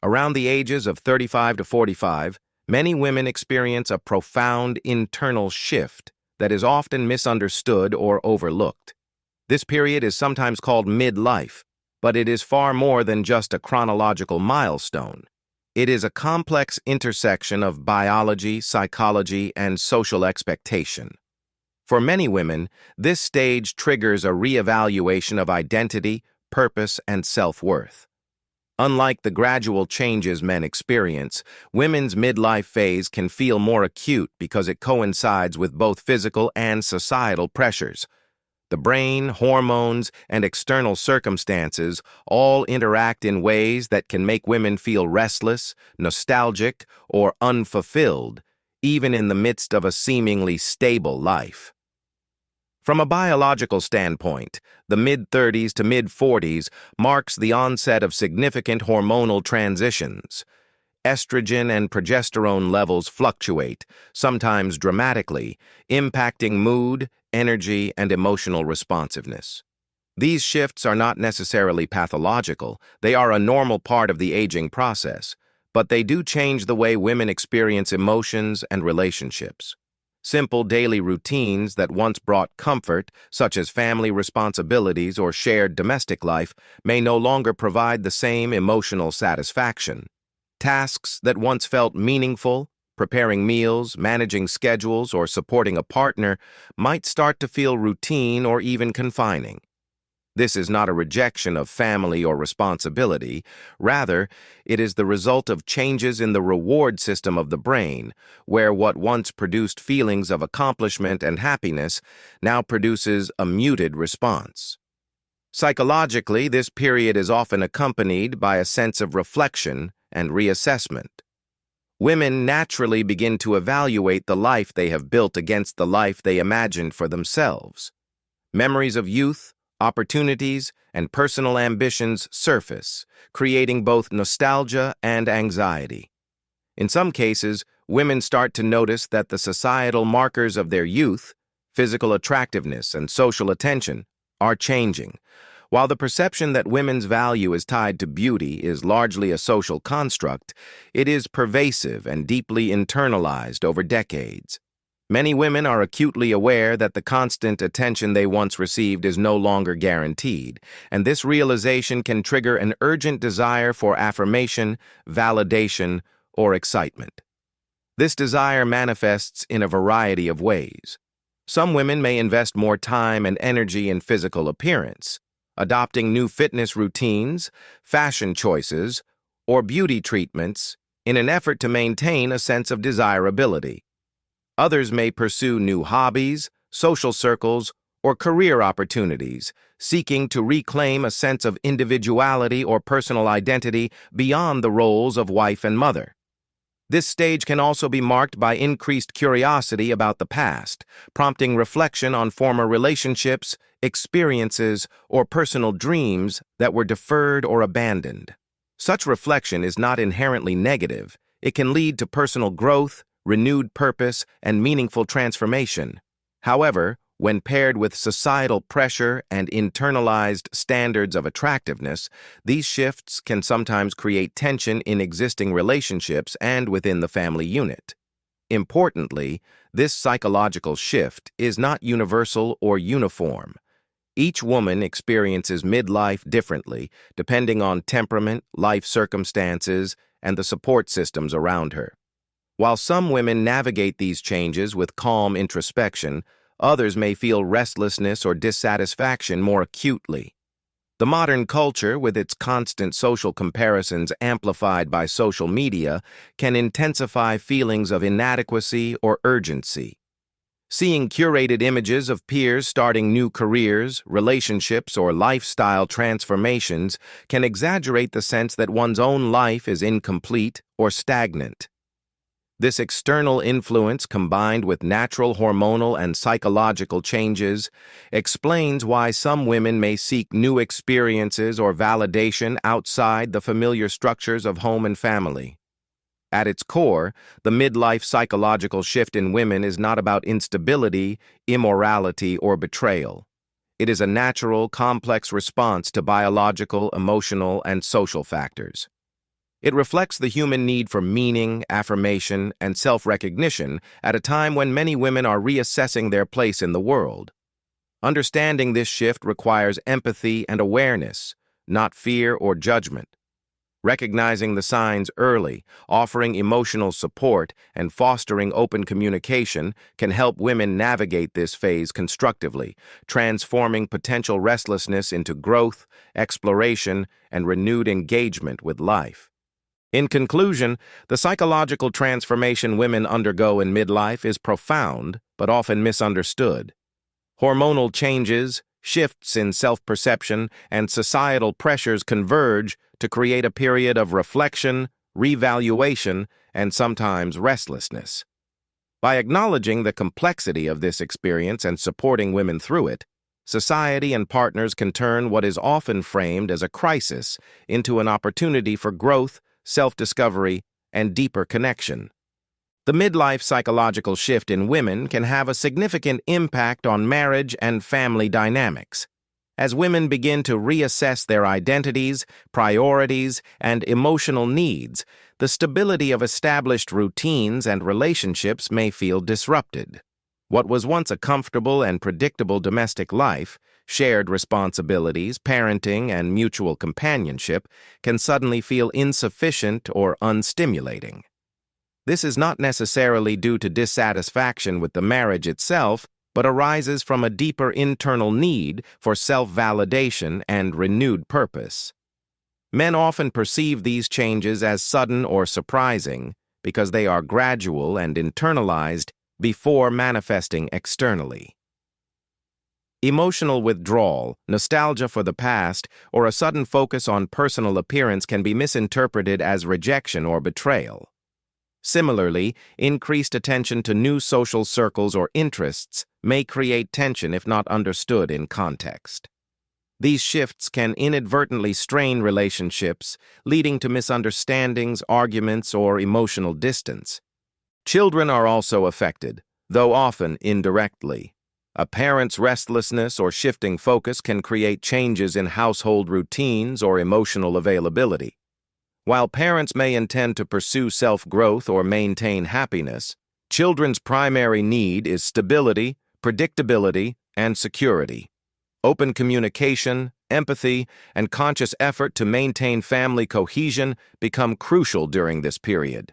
Around the ages of 35 to 45, many women experience a profound internal shift that is often misunderstood or overlooked. This period is sometimes called midlife, but it is far more than just a chronological milestone. It is a complex intersection of biology, psychology, and social expectation. For many women, this stage triggers a reevaluation of identity, purpose, and self-worth. Unlike the gradual changes men experience, women's midlife phase can feel more acute because it coincides with both physical and societal pressures. The brain, hormones, and external circumstances all interact in ways that can make women feel restless, nostalgic, or unfulfilled, even in the midst of a seemingly stable life. From a biological standpoint, the mid-30s to mid-40s marks the onset of significant hormonal transitions. Estrogen and progesterone levels fluctuate, sometimes dramatically, impacting mood, energy, and emotional responsiveness. These shifts are not necessarily pathological. They are a normal part of the aging process, but they do change the way women experience emotions and relationships. Simple daily routines that once brought comfort, such as family responsibilities or shared domestic life, may no longer provide the same emotional satisfaction. Tasks that once felt meaningful, preparing meals, managing schedules, or supporting a partner, might start to feel routine or even confining. This is not a rejection of family or responsibility. Rather, it is the result of changes in the reward system of the brain, where what once produced feelings of accomplishment and happiness now produces a muted response. Psychologically, this period is often accompanied by a sense of reflection and reassessment. Women naturally begin to evaluate the life they have built against the life they imagined for themselves. Memories of youth, opportunities, and personal ambitions surface, creating both nostalgia and anxiety. In some cases, women start to notice that the societal markers of their youth, physical attractiveness, and social attention, are changing. While the perception that women's value is tied to beauty is largely a social construct, it is pervasive and deeply internalized over decades. Many women are acutely aware that the constant attention they once received is no longer guaranteed, and this realization can trigger an urgent desire for affirmation, validation, or excitement. This desire manifests in a variety of ways. Some women may invest more time and energy in physical appearance, adopting new fitness routines, fashion choices, or beauty treatments in an effort to maintain a sense of desirability. Others may pursue new hobbies, social circles, or career opportunities, seeking to reclaim a sense of individuality or personal identity beyond the roles of wife and mother. This stage can also be marked by increased curiosity about the past, prompting reflection on former relationships, experiences, or personal dreams that were deferred or abandoned. Such reflection is not inherently negative. It can lead to personal growth, renewed purpose, and meaningful transformation. However, when paired with societal pressure and internalized standards of attractiveness, these shifts can sometimes create tension in existing relationships and within the family unit. Importantly, this psychological shift is not universal or uniform. Each woman experiences midlife differently, depending on temperament, life circumstances, and the support systems around her. While some women navigate these changes with calm introspection, others may feel restlessness or dissatisfaction more acutely. The modern culture, with its constant social comparisons amplified by social media, can intensify feelings of inadequacy or urgency. Seeing curated images of peers starting new careers, relationships, or lifestyle transformations can exaggerate the sense that one's own life is incomplete or stagnant. This external influence, combined with natural hormonal and psychological changes, explains why some women may seek new experiences or validation outside the familiar structures of home and family. At its core, the midlife psychological shift in women is not about instability, immorality, or betrayal. It is a natural, complex response to biological, emotional, and social factors. It reflects the human need for meaning, affirmation, and self-recognition at a time when many women are reassessing their place in the world. Understanding this shift requires empathy and awareness, not fear or judgment. Recognizing the signs early, offering emotional support, and fostering open communication can help women navigate this phase constructively, transforming potential restlessness into growth, exploration, and renewed engagement with life. In conclusion, the psychological transformation women undergo in midlife is profound, but often misunderstood. Hormonal changes, shifts in self-perception, and societal pressures converge to create a period of reflection, revaluation, and sometimes restlessness. By acknowledging the complexity of this experience and supporting women through it, society and partners can turn what is often framed as a crisis into an opportunity for growth, self-discovery, and deeper connection. The midlife psychological shift in women can have a significant impact on marriage and family dynamics. As women begin to reassess their identities, priorities, and emotional needs, the stability of established routines and relationships may feel disrupted. What was once a comfortable and predictable domestic life, shared responsibilities, parenting, and mutual companionship, can suddenly feel insufficient or unstimulating. This is not necessarily due to dissatisfaction with the marriage itself, but arises from a deeper internal need for self-validation and renewed purpose. Men often perceive these changes as sudden or surprising because they are gradual and internalized before manifesting externally. Emotional withdrawal, nostalgia for the past, or a sudden focus on personal appearance can be misinterpreted as rejection or betrayal. Similarly, increased attention to new social circles or interests may create tension if not understood in context. These shifts can inadvertently strain relationships, leading to misunderstandings, arguments, or emotional distance. Children are also affected, though often indirectly. A parent's restlessness or shifting focus can create changes in household routines or emotional availability. While parents may intend to pursue self-growth or maintain happiness, children's primary need is stability, predictability, and security. Open communication, empathy, and conscious effort to maintain family cohesion become crucial during this period.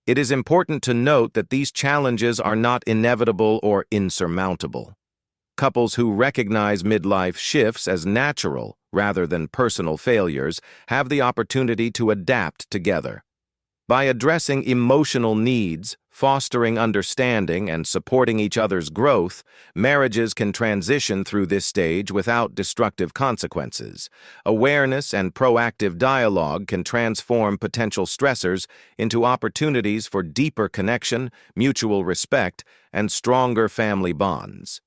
It is important to note that these challenges are not inevitable or insurmountable. Couples who recognize midlife shifts as natural rather than personal failures have the opportunity to adapt together. By addressing emotional needs, fostering understanding, and supporting each other's growth, marriages can transition through this stage without destructive consequences. Awareness and proactive dialogue can transform potential stressors into opportunities for deeper connection, mutual respect, and stronger family bonds.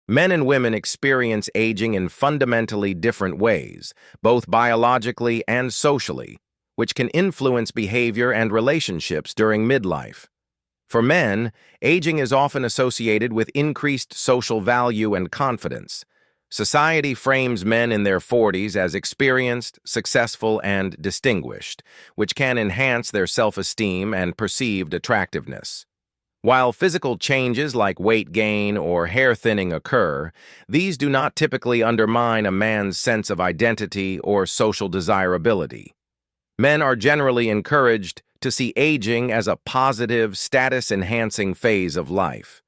Men and women experience aging in fundamentally different ways, both biologically and socially, which can influence behavior and relationships during midlife. For men, aging is often associated with increased social value and confidence. Society frames men in their 40s as experienced, successful, and distinguished, which can enhance their self-esteem and perceived attractiveness. While physical changes like weight gain or hair thinning occur, these do not typically undermine a man's sense of identity or social desirability. Men are generally encouraged to see aging as a positive, status-enhancing phase of life.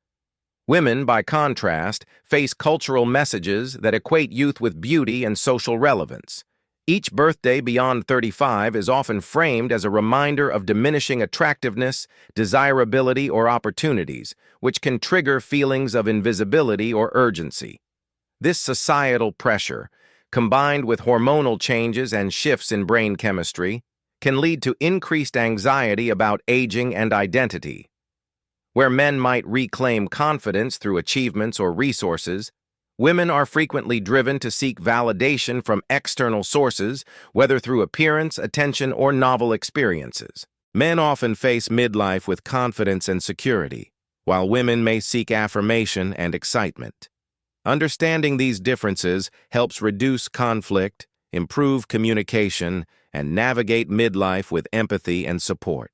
Women, by contrast, face cultural messages that equate youth with beauty and social relevance. Each birthday beyond 35 is often framed as a reminder of diminishing attractiveness, desirability, or opportunities, which can trigger feelings of invisibility or urgency. This societal pressure, combined with hormonal changes and shifts in brain chemistry, can lead to increased anxiety about aging and identity. Where men might reclaim confidence through achievements or resources, women are frequently driven to seek validation from external sources, whether through appearance, attention, or novel experiences. Men often face midlife with confidence and security, while women may seek affirmation and excitement. Understanding these differences helps reduce conflict, improve communication, and navigate midlife with empathy and support.